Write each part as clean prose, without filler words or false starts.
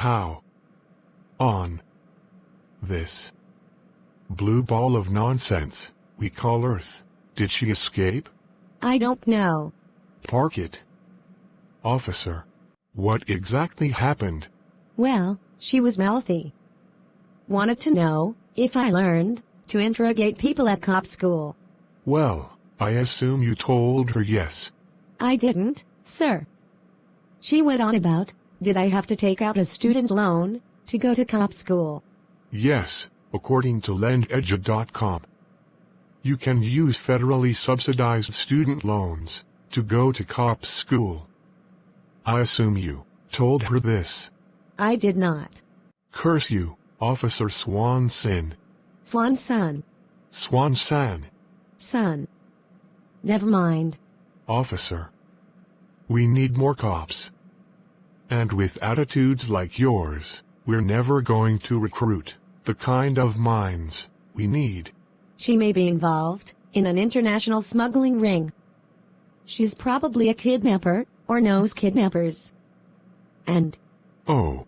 How? On this blue ball of nonsense we call Earth. Did she escape? I don't know. Park it. Officer, what exactly happened? Well, she was mouthy. Wanted to know if I learned to interrogate people at cop school. Well, I assume you told her yes. I didn't, sir. She went on about, did I have to take out a student loan to go to cop school? Yes, according to lendedu.com. You can use federally subsidized student loans to go to cop school. I assume you told her this. I did not. Curse you, Officer Swanson. Swanson. Swanson. Son. Never mind. Officer. We need more cops. And with attitudes like yours, we're never going to recruit the kind of minds we need. She may be involved in an international smuggling ring. She's probably a kidnapper or knows kidnappers. And... Oh.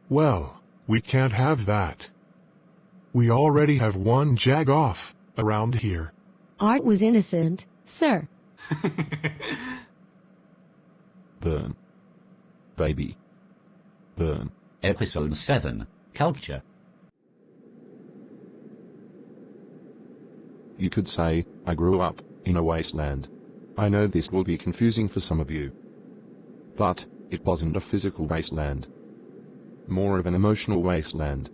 Well, we can't have that. We already have one jag-off around here. Art was innocent, sir. Burn. Baby. Burn. Episode 7, Culture. You could say, I grew up in a wasteland. I know this will be confusing for some of you. But it wasn't a physical wasteland. More of an emotional wasteland.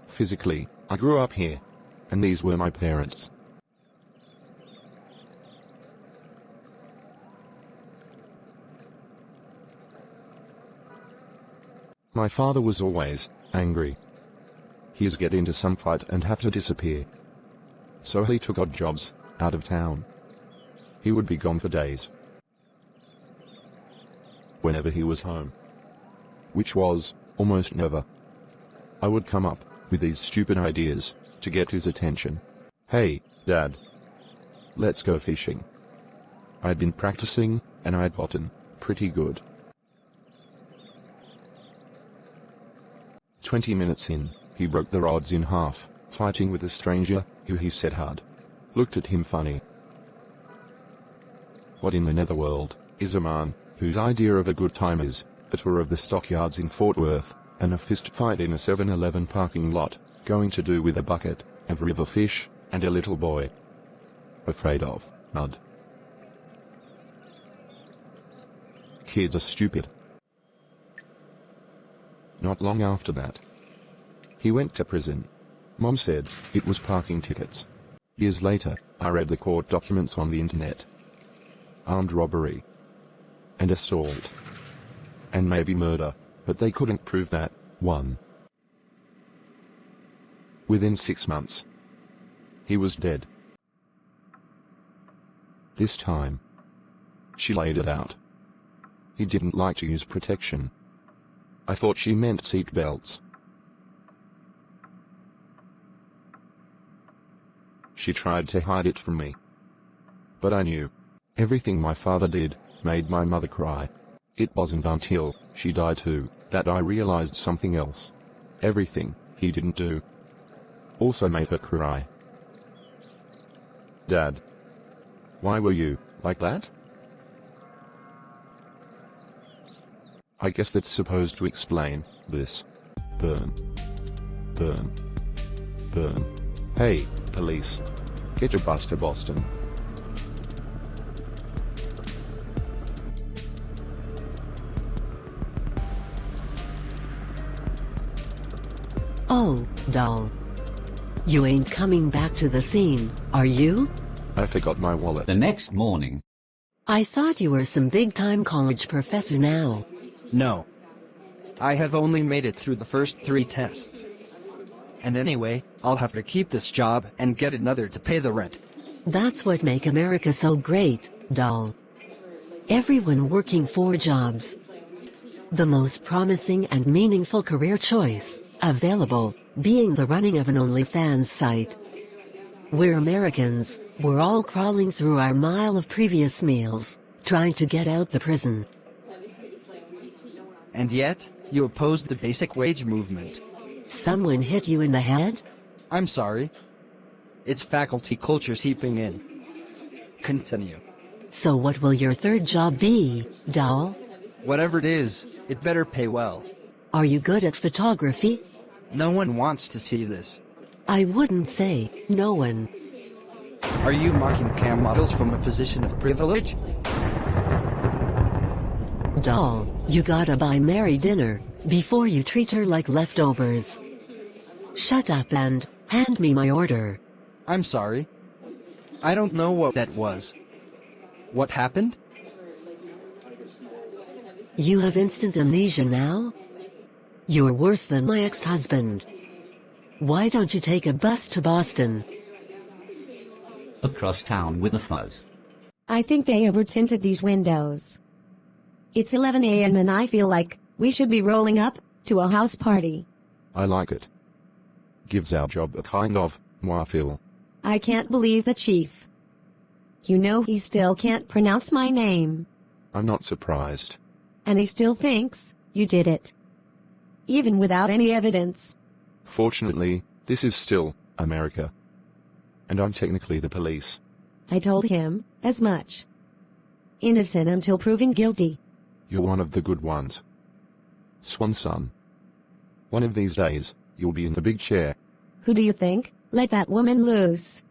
Physically, I grew up here. And these were my parents. My father was always angry. He'd get into some fight and have to disappear. So he took odd jobs out of town. He would be gone for days. Whenever he was home, which was almost never, I would come up with these stupid ideas to get his attention. Hey, Dad. Let's go fishing. I'd been practicing, and I'd gotten pretty good. 20 minutes in, he broke the rods in half, fighting with a stranger, who he said had looked at him funny. What in the netherworld is a man whose idea of a good time is a tour of the stockyards in Fort Worth, and a fist fight in a 7-Eleven parking lot, going to do with a bucket of river fish and a little boy afraid of mud? Kids are stupid. Not long after that, he went to prison. Mom said it was parking tickets. Years later, I read the court documents on the internet. Armed robbery and assault and maybe murder, but they couldn't prove that one. Within 6 months, he was dead. This time, she laid it out. He didn't like to use protection. I thought she meant seat belts. She tried to hide it from me. But I knew. Everything my father did made my mother cry. It wasn't until she died too that I realized something else. Everything he didn't do also made her cry. Dad, why were you like that? I guess that's supposed to explain this. Burn. Burn. Burn. Hey, police. Get your bus to Boston. Oh, doll. You ain't coming back to the scene, are you? I forgot my wallet. The next morning. I thought you were some big-time college professor now. No. I have only made it through the first 3 tests. And anyway, I'll have to keep this job and get another to pay the rent. That's what make America so great, doll. Everyone working 4 jobs. The most promising and meaningful career choice available being the running of an OnlyFans site. We're Americans, we're all crawling through our mile of previous meals, trying to get out the prison. And yet, you oppose the basic wage movement. Someone hit you in the head? I'm sorry. It's faculty culture seeping in. Continue. So what will your third job be, doll? Whatever it is, it better pay well. Are you good at photography? No one wants to see this. I wouldn't say no one. Are you mocking cam models from a position of privilege? Doll, you gotta buy Mary dinner before you treat her like leftovers. Shut up and hand me my order. I'm sorry. I don't know what that was. What happened? You have instant amnesia now? You're worse than my ex-husband. Why don't you take a bus to Boston? Across town with a fuzz. I think they over-tinted these windows. It's 11 a.m. and I feel like we should be rolling up to a house party. I like it. Gives our job a kind of moi feel. I can't believe the chief. You know he still can't pronounce my name. I'm not surprised. And he still thinks you did it. Even without any evidence. Fortunately, this is still America. And I'm technically the police. I told him as much. Innocent until proven guilty. You're one of the good ones. Swan son. One of these days, you'll be in the big chair. Who do you think let that woman loose?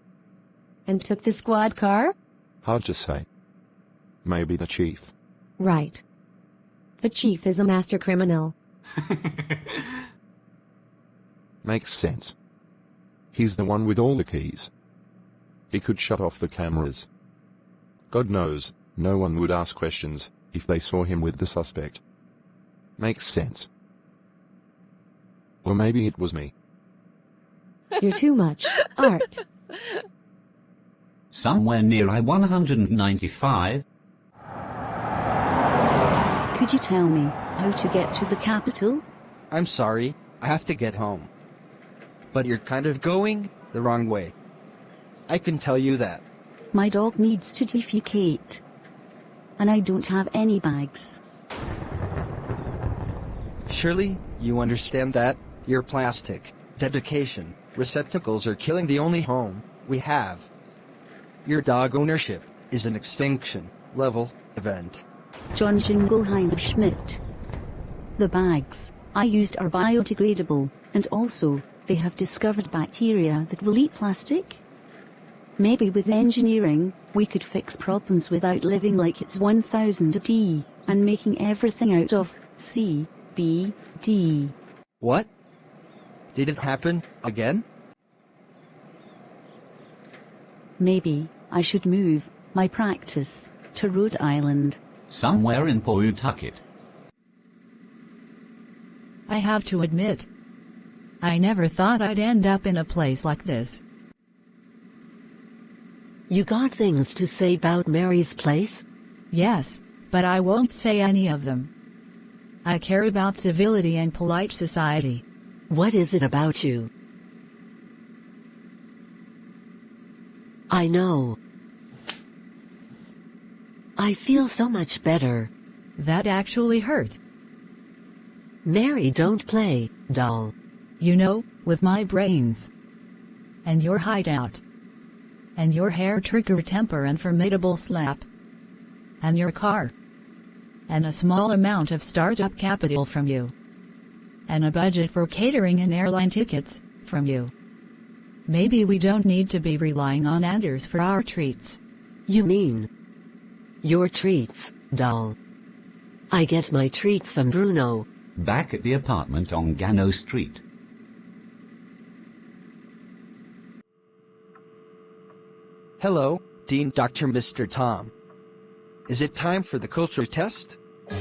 And took the squad car? Hard to say. Maybe the chief. Right. The chief is a master criminal. Makes sense. He's the one with all the keys. He could shut off the cameras. God knows, no one would ask questions if they saw him with the suspect. Makes sense. Or maybe it was me. You're too much, Art. Somewhere near I-195. Could you tell me how to get to the capital? I'm sorry, I have to get home. But you're kind of going the wrong way. I can tell you that. My dog needs to defecate. And I don't have any bags. Surely, you understand that? Your plastic, dedication, receptacles are killing the only home we have. Your dog ownership is an extinction level event. John Jingleheimer Schmidt. The bags I used are biodegradable, and also, they have discovered bacteria that will eat plastic. Maybe with engineering, we could fix problems without living like it's 1000 AD, and making everything out of C, B, D. What? Did it happen again? Maybe I should move my practice to Rhode Island. Somewhere in Pawtucket. I have to admit, I never thought I'd end up in a place like this. You got things to say about Mary's place? Yes, but I won't say any of them. I care about civility and polite society. What is it about you? I know. I feel so much better. That actually hurt. Mary, don't play, doll. You know, with my brains. And your hideout. And your hair-trigger temper and formidable slap. And your car. And a small amount of startup capital from you. And a budget for catering and airline tickets, from you. Maybe we don't need to be relying on Anders for our treats. You mean your treats, doll? I get my treats from Bruno. Back at the apartment on Gano Street. Hello, Dean Dr. Mr. Tom. Is it time for the culture test?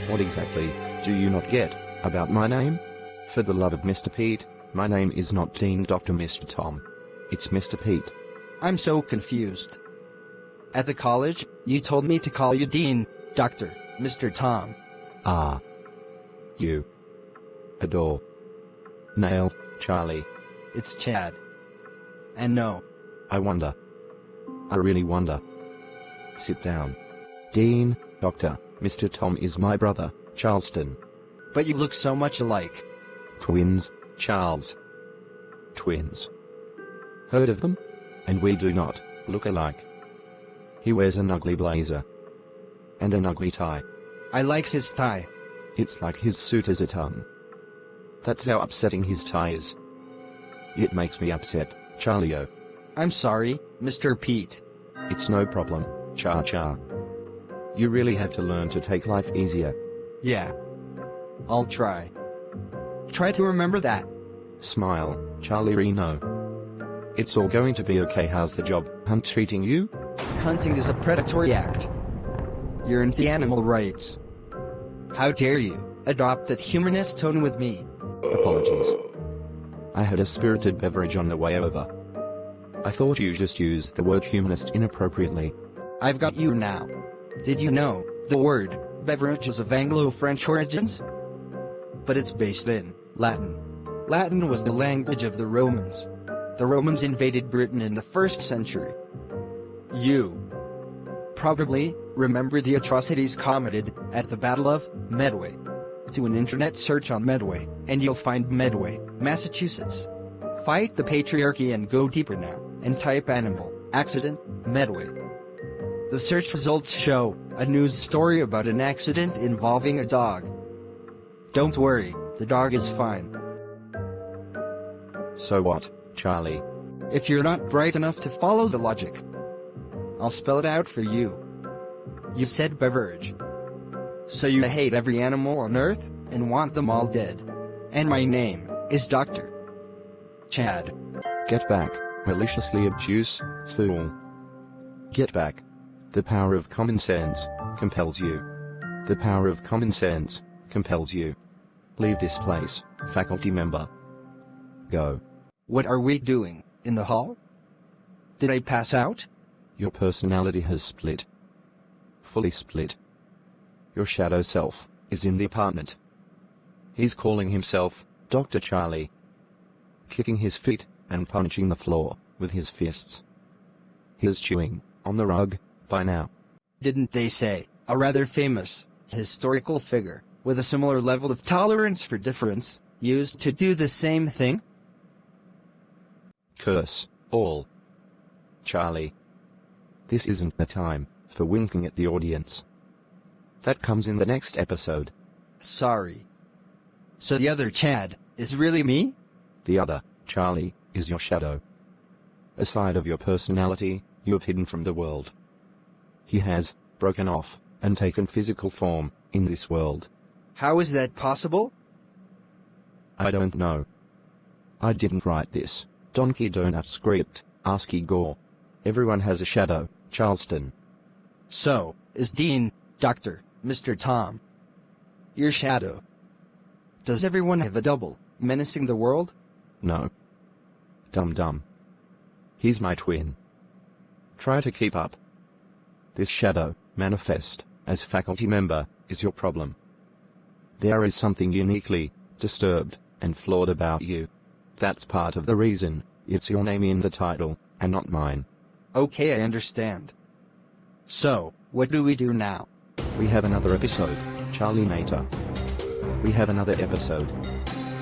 What exactly do you not get about my name? For the love of Mr. Pete, my name is not Dean Dr. Mr. Tom. It's Mr. Pete. I'm so confused. At the college, you told me to call you Dean, Dr. Mr. Tom. Ah. You. Adore. Nail, Charlie. It's Chad. And no. I wonder. I really wonder. Sit down. Dean, Dr. Mr. Tom is my brother, Charleston. but you look so much alike. Twins, Charles. Twins. Heard of them? And we do not look alike. He wears an ugly blazer. And an ugly tie. I likes his tie. It's like his suit is a tongue. That's how upsetting his tie is. It makes me upset, Charlie-o. I'm sorry, Mr. Pete. It's no problem, Cha-Cha. You really have to learn to take life easier. Yeah. I'll try. Try to remember that. Smile, Charlie Reno. It's all going to be okay. How's the job hunt treating you? Hunting is a predatory act. You're into animal rights. How dare you adopt that humanist tone with me? Apologies. I had a spirited beverage on the way over. I thought you just used the word humanist inappropriately. I've got you now. Did you know the word beverage is of Anglo-French origins? But it's based in Latin. Latin was the language of the Romans. The Romans invaded Britain in the 1st century. You probably remember the atrocities committed at the Battle of Medway. Do an internet search on Medway, and you'll find Medway, Massachusetts. Fight the patriarchy and go deeper now, and type animal accident Medway. The search results show a news story about an accident involving a dog. Don't worry, the dog is fine. So what, Charlie? If you're not bright enough to follow the logic, I'll spell it out for you. You said beverage. So you hate every animal on Earth and want them all dead. And my name is Dr. Chad. Get back, maliciously obtuse fool. Get back. The power of common sense compels you. The power of common sense compels you. Leave this place, faculty member. Go. What are we doing in the hall? Did I pass out? Your personality has split. Fully split. Your shadow self is in the apartment. He's calling himself Dr. Charlie. Kicking his feet and punching the floor with his fists. He's chewing on the rug by now. Didn't they say a rather famous historical figure with a similar level of tolerance for difference used to do the same thing? Curse all. Charlie. This isn't the time for winking at the audience. That comes in the next episode. Sorry. So the other Chad is really me? The other, Charlie, is your shadow. A side of your personality you have hidden from the world. He has broken off and taken physical form in this world. How is that possible? I don't know. I didn't write this Donkey Donut script, ask Igor. Everyone has a shadow, Charleston. So, is Dean, Dr. Mr. Tom your shadow? Does everyone have a double, menacing the world? No. Dum-dum. He's my twin. Try to keep up. This shadow, manifest, as faculty member, is your problem. There is something uniquely disturbed and flawed about you. That's part of the reason it's your name in the title, and not mine. Okay, I understand. So, what do we do now? We have another episode, Charlie Mater. We have another episode.